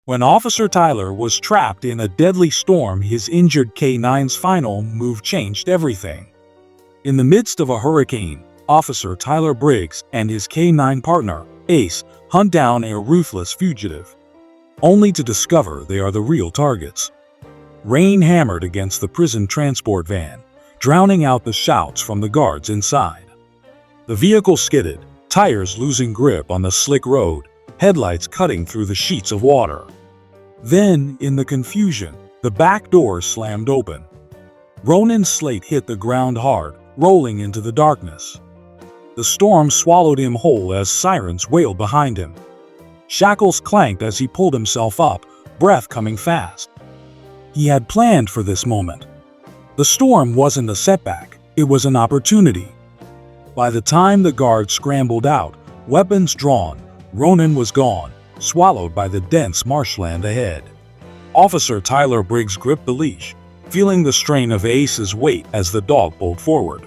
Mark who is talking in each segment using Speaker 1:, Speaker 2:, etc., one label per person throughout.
Speaker 1: When Officer Tyler was trapped in a deadly storm, his injured K9's final move changed everything. In the midst of a hurricane, Officer Tyler Briggs and his K9 partner, Ace, hunt down a ruthless fugitive, only to discover they are the real targets. Rain hammered against the prison transport van, drowning out the shouts from the guards inside. The vehicle skidded, tires losing grip on the slick road, headlights cutting through the sheets of water. Then, in the confusion, the back door slammed open. Ronan's slate hit the ground hard, rolling into the darkness. The storm swallowed him whole as sirens wailed behind him. Shackles clanked as he pulled himself up, breath coming fast. He had planned for this moment. The storm wasn't a setback, it was an opportunity. By the time the guards scrambled out, weapons drawn, Ronan was gone, swallowed by the dense marshland ahead. Officer Tyler Briggs gripped the leash, feeling the strain of Ace's weight as the dog pulled forward.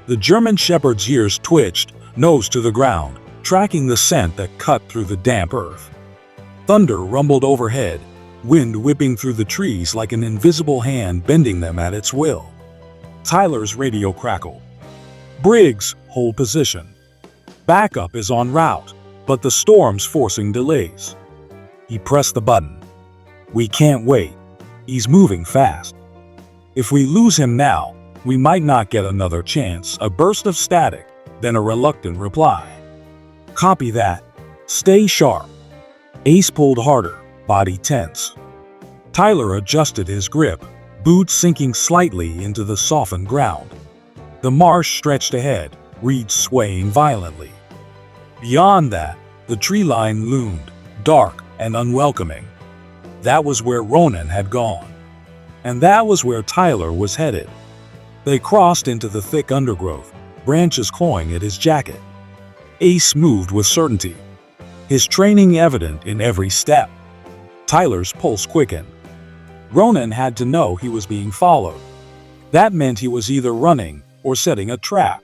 Speaker 1: The German Shepherd's ears twitched, nose to the ground, tracking the scent that cut through the damp earth. Thunder rumbled overhead, wind whipping through the trees like an invisible hand bending them at its will. Tyler's radio crackled. "Briggs, hold position. Backup is en route, but the storm's forcing delays." He pressed the button. "We can't wait. He's moving fast. If we lose him now, we might not get another chance." A burst of static, then a reluctant reply. "Copy that. Stay sharp." Ace pulled harder, body tense. Tyler adjusted his grip, boots sinking slightly into the softened ground. The marsh stretched ahead, reeds swaying violently. Beyond that, the tree line loomed, dark and unwelcoming. That was where Ronan had gone. And that was where Tyler was headed. They crossed into the thick undergrowth, branches clawing at his jacket. Ace moved with certainty, his training evident in every step. Tyler's pulse quickened. Ronan had to know he was being followed. That meant he was either running or setting a trap.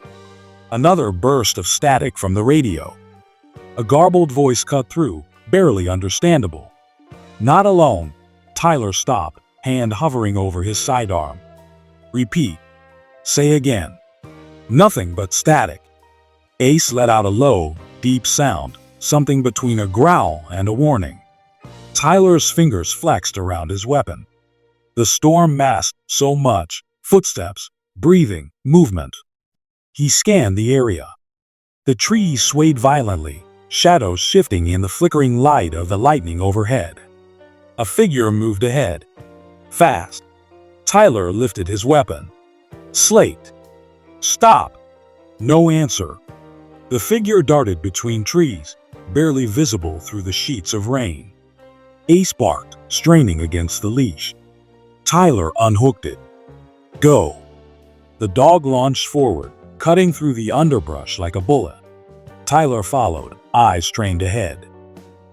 Speaker 1: Another burst of static from the radio. A garbled voice cut through, barely understandable. "Not alone." Tyler stopped, hand hovering over his sidearm. "Repeat. Say again." Nothing but static. Ace let out a low, deep sound, something between a growl and a warning. Tyler's fingers flexed around his weapon. The storm masked so much: footsteps, breathing, movement. He scanned the area. The trees swayed violently, shadows shifting in the flickering light of the lightning overhead. A figure moved ahead. Fast. Tyler lifted his weapon. "Slate. Stop." No answer. The figure darted between trees, barely visible through the sheets of rain. Ace barked, straining against the leash. Tyler unhooked it. "Go." The dog launched forward, cutting through the underbrush like a bullet. Tyler followed, eyes trained ahead.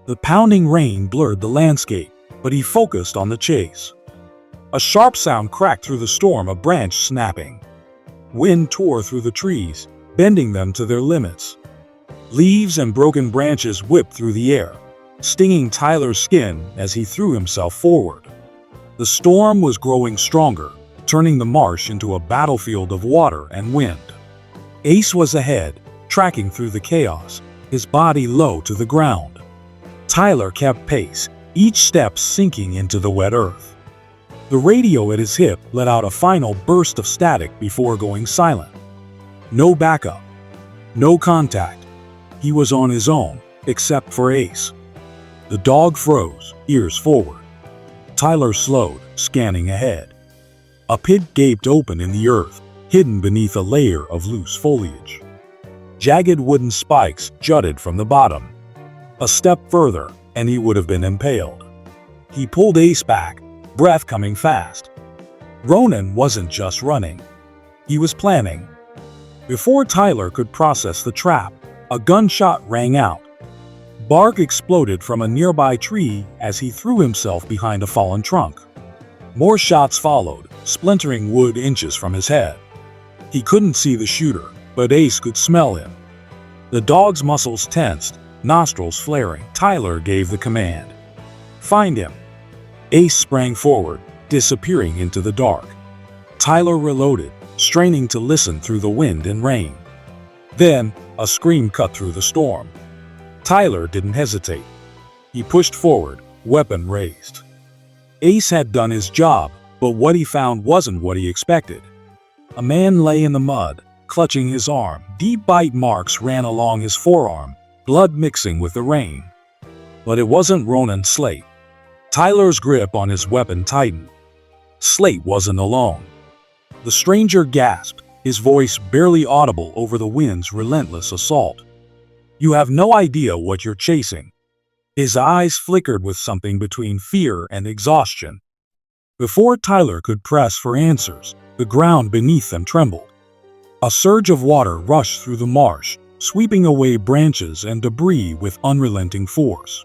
Speaker 1: The pounding rain blurred the landscape, but he focused on the chase. A sharp sound cracked through the storm, a branch snapping. Wind tore through the trees, bending them to their limits. Leaves and broken branches whipped through the air, stinging Tyler's skin as he threw himself forward. The storm was growing stronger, turning the marsh into a battlefield of water and wind. Ace was ahead, tracking through the chaos, his body low to the ground. Tyler kept pace, each step sinking into the wet earth. The radio at his hip let out a final burst of static before going silent. No backup. No contact. He was on his own, except for Ace. The dog froze, ears forward. Tyler slowed, scanning ahead. A pit gaped open in the earth, hidden beneath a layer of loose foliage. Jagged wooden spikes jutted from the bottom. A step further, and he would have been impaled. He pulled Ace back, breath coming fast. Ronan wasn't just running. He was planning. Before Tyler could process the trap, a gunshot rang out. Bark exploded from a nearby tree as he threw himself behind a fallen trunk. More shots followed, splintering wood inches from his head. He couldn't see the shooter, but Ace could smell him. The dog's muscles tensed, nostrils flaring. Tyler gave the command. Find him." Ace sprang forward, disappearing into the dark. Tyler reloaded, straining to listen through the wind and rain. Then, a scream cut through the storm. Tyler didn't hesitate. He pushed forward, weapon raised. Ace had done his job, but what he found wasn't what he expected. A man lay in the mud, clutching his arm. Deep bite marks ran along his forearm, blood mixing with the rain. But it wasn't Ronan Slate. Tyler's grip on his weapon tightened. Slate wasn't alone. The stranger gasped, his voice barely audible over the wind's relentless assault. "You have no idea what you're chasing." His eyes flickered with something between fear and exhaustion. Before Tyler could press for answers, the ground beneath them trembled. A surge of water rushed through the marsh, sweeping away branches and debris with unrelenting force.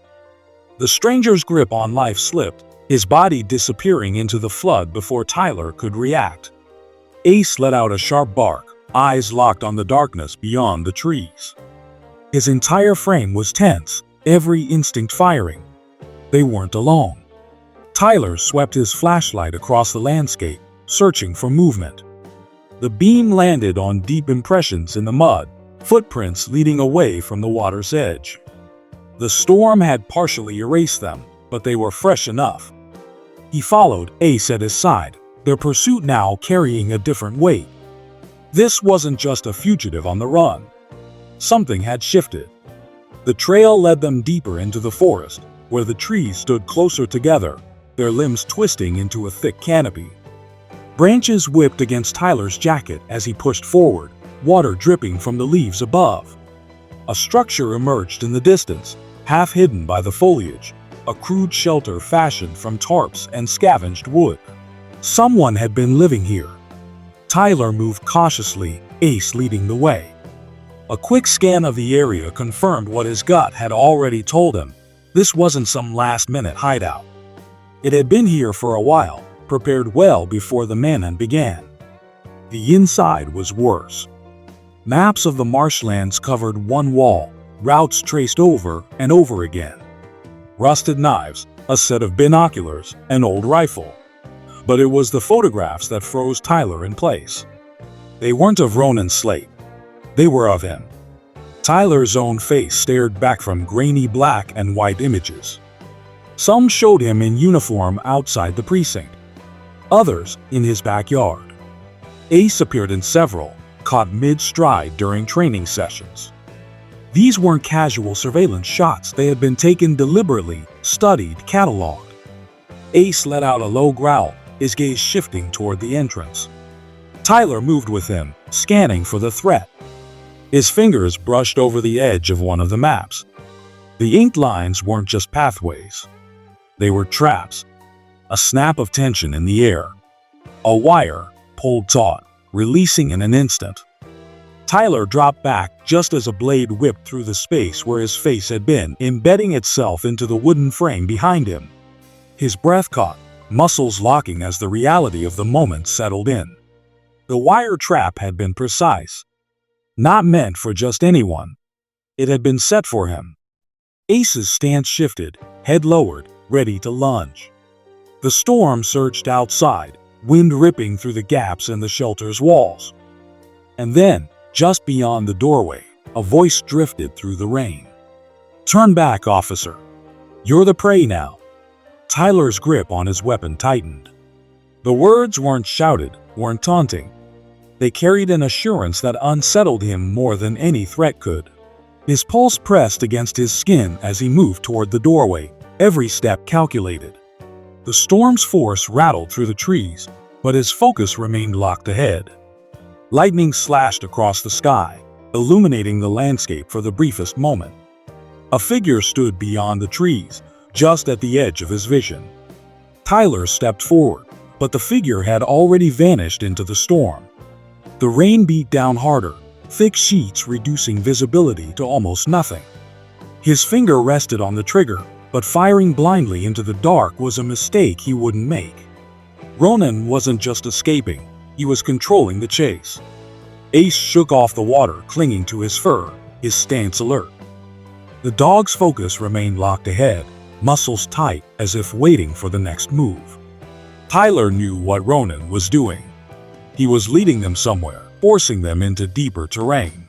Speaker 1: The stranger's grip on life slipped, his body disappearing into the flood before Tyler could react. Ace let out a sharp bark, eyes locked on the darkness beyond the trees. His entire frame was tense, every instinct firing. They weren't alone. Tyler swept his flashlight across the landscape, searching for movement. The beam landed on deep impressions in the mud, footprints leading away from the water's edge. The storm had partially erased them, but they were fresh enough. He followed, Ace at his side, their pursuit now carrying a different weight. This wasn't just a fugitive on the run. Something had shifted. The trail led them deeper into the forest, where the trees stood closer together, their limbs twisting into a thick canopy. Branches whipped against Tyler's jacket as he pushed forward, water dripping from the leaves above. A structure emerged in the distance, half hidden by the foliage, a crude shelter fashioned from tarps and scavenged wood. Someone had been living here. Tyler moved cautiously, Ace leading the way. A quick scan of the area confirmed what his gut had already told him. This wasn't some last-minute hideout. It had been here for a while, prepared well before the manhunt began. The inside was worse. Maps of the marshlands covered one wall, routes traced over and over again. Rusted knives, a set of binoculars, an old rifle. But it was the photographs that froze Tyler in place. They weren't of Ronan Slate. They were of him. Tyler's own face stared back from grainy black and white images. Some showed him in uniform outside the precinct. Others in his backyard. Ace appeared in several, caught mid-stride during training sessions. These weren't casual surveillance shots. They had been taken deliberately, studied, cataloged. Ace let out a low growl, his gaze shifting toward the entrance. Tyler moved with him, scanning for the threat. His fingers brushed over the edge of one of the maps. The inked lines weren't just pathways. They were traps. A snap of tension in the air. A wire, pulled taut, releasing in an instant. Tyler dropped back just as a blade whipped through the space where his face had been, embedding itself into the wooden frame behind him. His breath caught, muscles locking as the reality of the moment settled in. The wire trap had been precise. Not meant for just anyone. It had been set for him. Ace's stance shifted, head lowered, ready to lunge. The storm surged outside, wind ripping through the gaps in the shelter's walls. And then, just beyond the doorway, a voice drifted through the rain. "Turn back, officer. You're the prey now." Tyler's grip on his weapon tightened. The words weren't shouted, weren't taunting. They carried an assurance that unsettled him more than any threat could. His pulse pressed against his skin as he moved toward the doorway, every step calculated. The storm's force rattled through the trees, but his focus remained locked ahead. Lightning slashed across the sky, illuminating the landscape for the briefest moment. A figure stood beyond the trees, just at the edge of his vision. Tyler stepped forward, but the figure had already vanished into the storm. The rain beat down harder, thick sheets reducing visibility to almost nothing. His finger rested on the trigger, but firing blindly into the dark was a mistake he wouldn't make. Ronan wasn't just escaping, he was controlling the chase. Ace shook off the water clinging to his fur, his stance alert. The dog's focus remained locked ahead, muscles tight as if waiting for the next move. Tyler knew what Ronan was doing. He was leading them somewhere, forcing them into deeper terrain.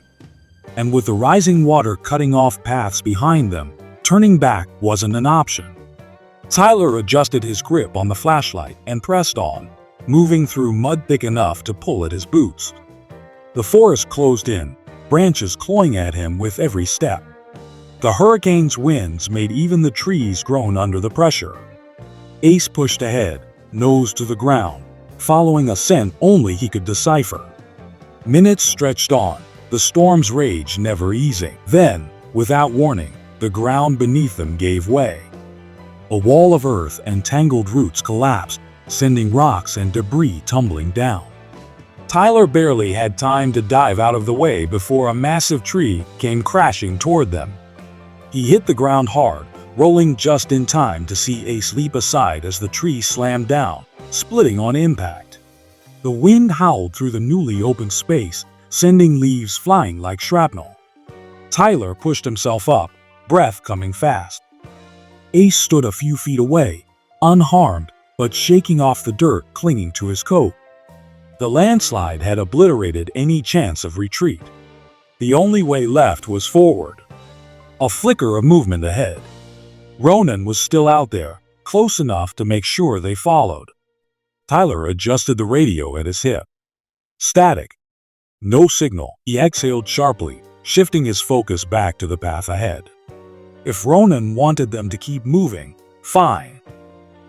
Speaker 1: And with the rising water cutting off paths behind them, turning back wasn't an option. Tyler adjusted his grip on the flashlight and pressed on, moving through mud thick enough to pull at his boots. The forest closed in, branches clawing at him with every step. The hurricane's winds made even the trees groan under the pressure. Ace pushed ahead, nose to the ground, following a scent only he could decipher. Minutes stretched on, the storm's rage never easing. Then, without warning, the ground beneath them gave way. A wall of earth and tangled roots collapsed, sending rocks and debris tumbling down. Tyler barely had time to dive out of the way before a massive tree came crashing toward them. He hit the ground hard, rolling just in time to see Ace leap aside as the tree slammed down, splitting on impact. The wind howled through the newly opened space, sending leaves flying like shrapnel. Tyler pushed himself up, breath coming fast. Ace stood a few feet away, unharmed, but shaking off the dirt clinging to his coat. The landslide had obliterated any chance of retreat. The only way left was forward. A flicker of movement ahead. Ronan was still out there, close enough to make sure they followed. Tyler adjusted the radio at his hip. Static. No signal. He exhaled sharply, shifting his focus back to the path ahead. If Ronan wanted them to keep moving, fine.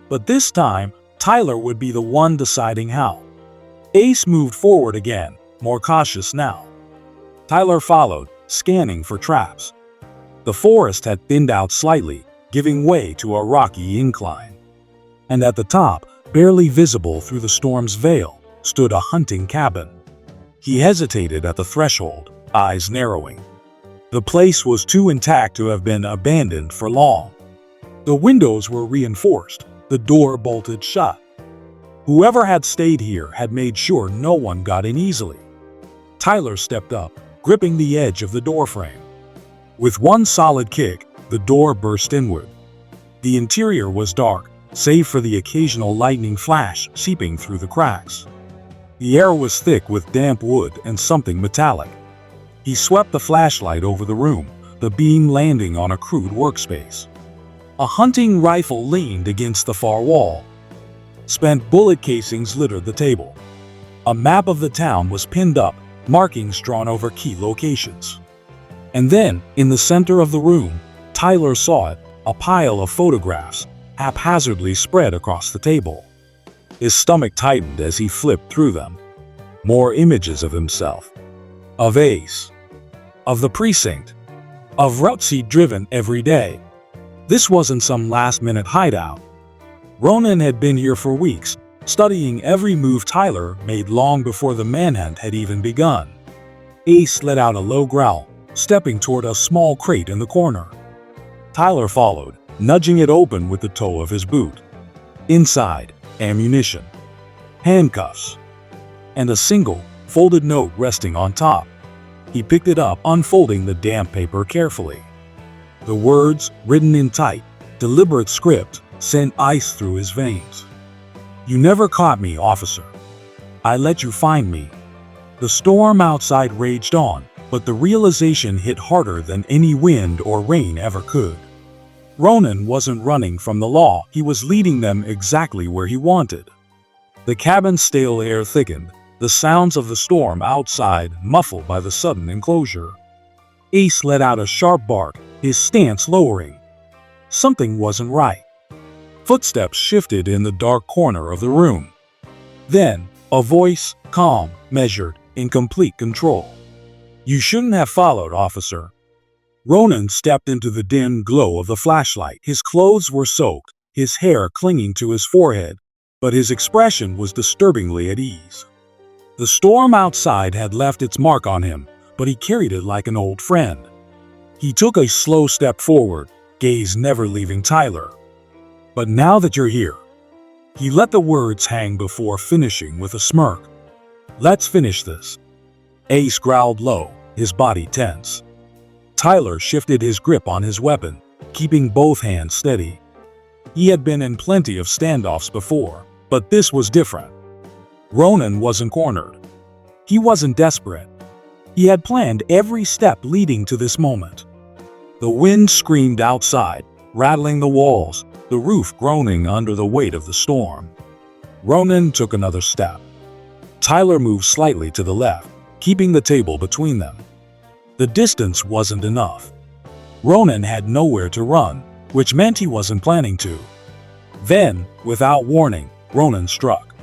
Speaker 1: But this time, Tyler would be the one deciding how. Ace moved forward again, more cautious now. Tyler followed, scanning for traps. The forest had thinned out slightly, giving way to a rocky incline. And at the top, barely visible through the storm's veil, stood a hunting cabin. He hesitated at the threshold, eyes narrowing. The place was too intact to have been abandoned for long. The windows were reinforced, the door bolted shut. Whoever had stayed here had made sure no one got in easily. Tyler stepped up, gripping the edge of the doorframe. With one solid kick, the door burst inward. The interior was dark, save for the occasional lightning flash seeping through the cracks. The air was thick with damp wood and something metallic. He swept the flashlight over the room, the beam landing on a crude workspace. A hunting rifle leaned against the far wall. Spent bullet casings littered the table. A map of the town was pinned up, markings drawn over key locations. And then, in the center of the room, Tyler saw it, a pile of photographs, haphazardly spread across the table. His stomach tightened as he flipped through them. More images of himself. Of Ace. Of the precinct. Of routes he'd driven every day. This wasn't some last-minute hideout. Ronan had been here for weeks, studying every move Tyler made long before the manhunt had even begun. Ace let out a low growl, stepping toward a small crate in the corner. Tyler followed, nudging it open with the toe of his boot. Inside, ammunition, handcuffs, and a single, folded note resting on top. He picked it up, unfolding the damp paper carefully. The words, written in tight, deliberate script, sent ice through his veins. "You never caught me, officer. I let you find me." The storm outside raged on, but the realization hit harder than any wind or rain ever could. Ronan wasn't running from the law, he was leading them exactly where he wanted. The cabin's stale air thickened, the sounds of the storm outside muffled by the sudden enclosure. Ace let out a sharp bark, his stance lowering. Something wasn't right. Footsteps shifted in the dark corner of the room. Then, a voice, calm, measured, in complete control. "You shouldn't have followed, officer." Ronan stepped into the dim glow of the flashlight. His clothes were soaked, his hair clinging to his forehead, but his expression was disturbingly at ease. The storm outside had left its mark on him, but he carried it like an old friend. He took a slow step forward, gaze never leaving Tyler. "But now that you're here," he let the words hang before finishing with a smirk. "Let's finish this." Ace growled low, his body tense. Tyler shifted his grip on his weapon, keeping both hands steady. He had been in plenty of standoffs before, but this was different. Ronan wasn't cornered. He wasn't desperate. He had planned every step leading to this moment. The wind screamed outside, rattling the walls, the roof groaning under the weight of the storm. Ronan took another step. Tyler moved slightly to the left, keeping the table between them. The distance wasn't enough. Ronan had nowhere to run, which meant he wasn't planning to. Then, without warning, Ronan struck.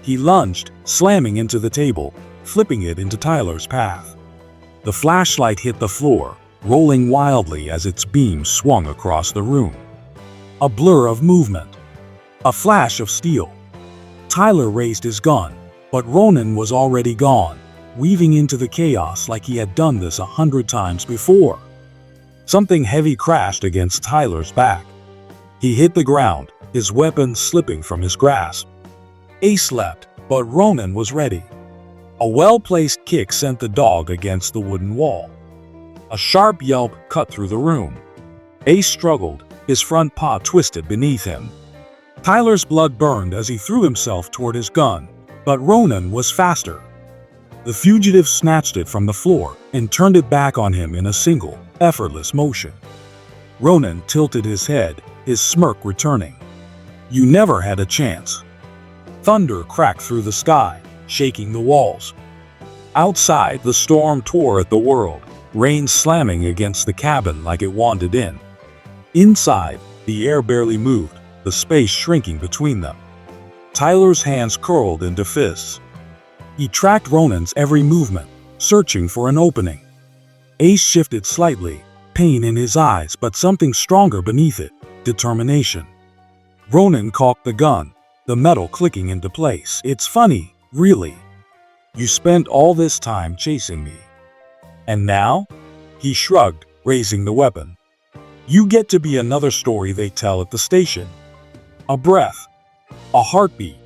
Speaker 1: He lunged, slamming into the table, flipping it into Tyler's path. The flashlight hit the floor, rolling wildly as its beam swung across the room. A blur of movement. A flash of steel. Tyler raised his gun, but Ronan was already gone, weaving into the chaos like he had done this 100 times before. Something heavy crashed against Tyler's back. He hit the ground, his weapon slipping from his grasp. Ace leapt, but Ronan was ready. A well-placed kick sent the dog against the wooden wall. A sharp yelp cut through the room. Ace struggled, his front paw twisted beneath him. Tyler's blood burned as he threw himself toward his gun, but Ronan was faster. The fugitive snatched it from the floor and turned it back on him in a single, effortless motion. Ronan tilted his head, his smirk returning. "You never had a chance." Thunder cracked through the sky, shaking the walls. Outside, the storm tore at the world, rain slamming against the cabin like it wanted in. Inside, the air barely moved, the space shrinking between them. Tyler's hands curled into fists. He tracked Ronan's every movement, searching for an opening. Ace shifted slightly, pain in his eyes but something stronger beneath it, determination. Ronan cocked the gun, the metal clicking into place. "It's funny, really. You spent all this time chasing me. And now?" He shrugged, raising the weapon. "You get to be another story they tell at the station." A breath. A heartbeat.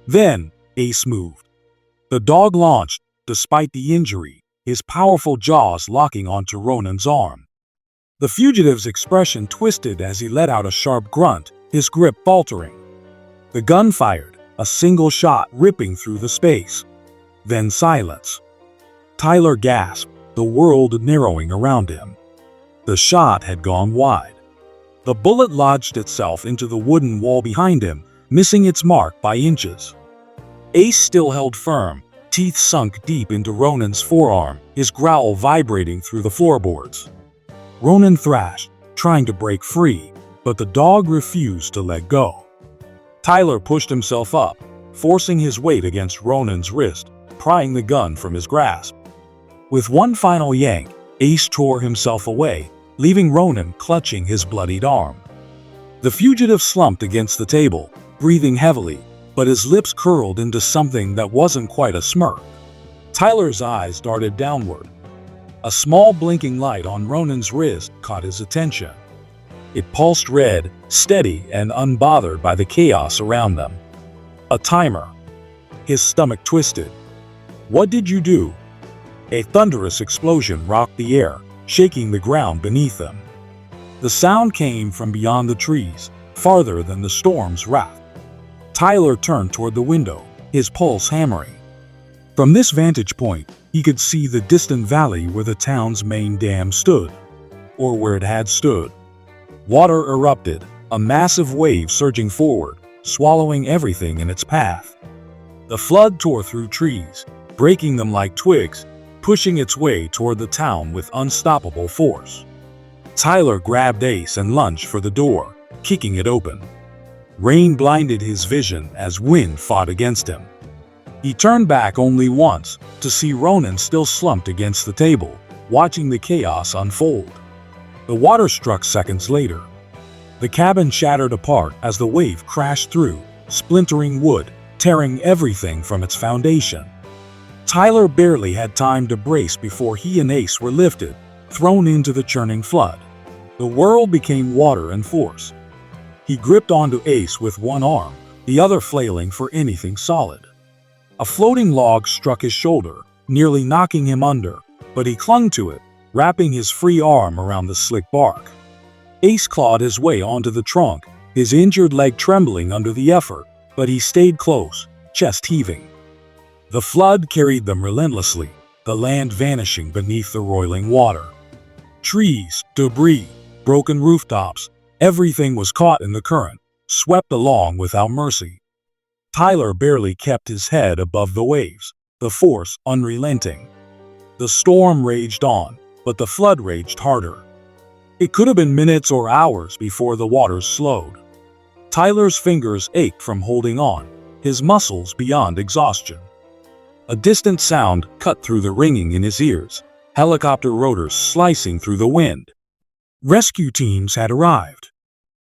Speaker 1: Then, Ace moved. The dog launched, despite the injury, his powerful jaws locking onto Ronan's arm. The fugitive's expression twisted as he let out a sharp grunt, his grip faltering. The gun fired, a single shot ripping through the space. Then silence. Tyler gasped, the world narrowing around him. The shot had gone wide. The bullet lodged itself into the wooden wall behind him, missing its mark by inches. Ace still held firm, teeth sunk deep into Ronan's forearm, his growl vibrating through the floorboards. Ronan thrashed, trying to break free, but the dog refused to let go. Tyler pushed himself up, forcing his weight against Ronan's wrist, prying the gun from his grasp. With one final yank, Ace tore himself away, leaving Ronan clutching his bloodied arm. The fugitive slumped against the table, breathing heavily, but his lips curled into something that wasn't quite a smirk. Tyler's eyes darted downward. A small blinking light on Ronan's wrist caught his attention. It pulsed red, steady and unbothered by the chaos around them. A timer. His stomach twisted. "What did you do?" A thunderous explosion rocked the air, shaking the ground beneath them. The sound came from beyond the trees, farther than the storm's wrath. Tyler turned toward the window, his pulse hammering. From this vantage point, he could see the distant valley where the town's main dam stood, or where it had stood. Water erupted, a massive wave surging forward, swallowing everything in its path. The flood tore through trees, breaking them like twigs, pushing its way toward the town with unstoppable force. Tyler grabbed Ace and lunged for the door, kicking it open. Rain blinded his vision as wind fought against him. He turned back only once, to see Ronan still slumped against the table, watching the chaos unfold. The water struck seconds later. The cabin shattered apart as the wave crashed through, splintering wood, tearing everything from its foundation. Tyler barely had time to brace before he and Ace were lifted, thrown into the churning flood. The world became water and force. He gripped onto Ace with one arm, the other flailing for anything solid. A floating log struck his shoulder, nearly knocking him under, but he clung to it, wrapping his free arm around the slick bark. Ace clawed his way onto the trunk, his injured leg trembling under the effort, but he stayed close, chest heaving. The flood carried them relentlessly, the land vanishing beneath the roiling water. Trees, debris, broken rooftops, everything was caught in the current, swept along without mercy. Tyler barely kept his head above the waves, the force unrelenting. The storm raged on, but the flood raged harder. It could have been minutes or hours before the waters slowed. Tyler's fingers ached from holding on, his muscles beyond exhaustion. A distant sound cut through the ringing in his ears, helicopter rotors slicing through the wind. Rescue teams had arrived.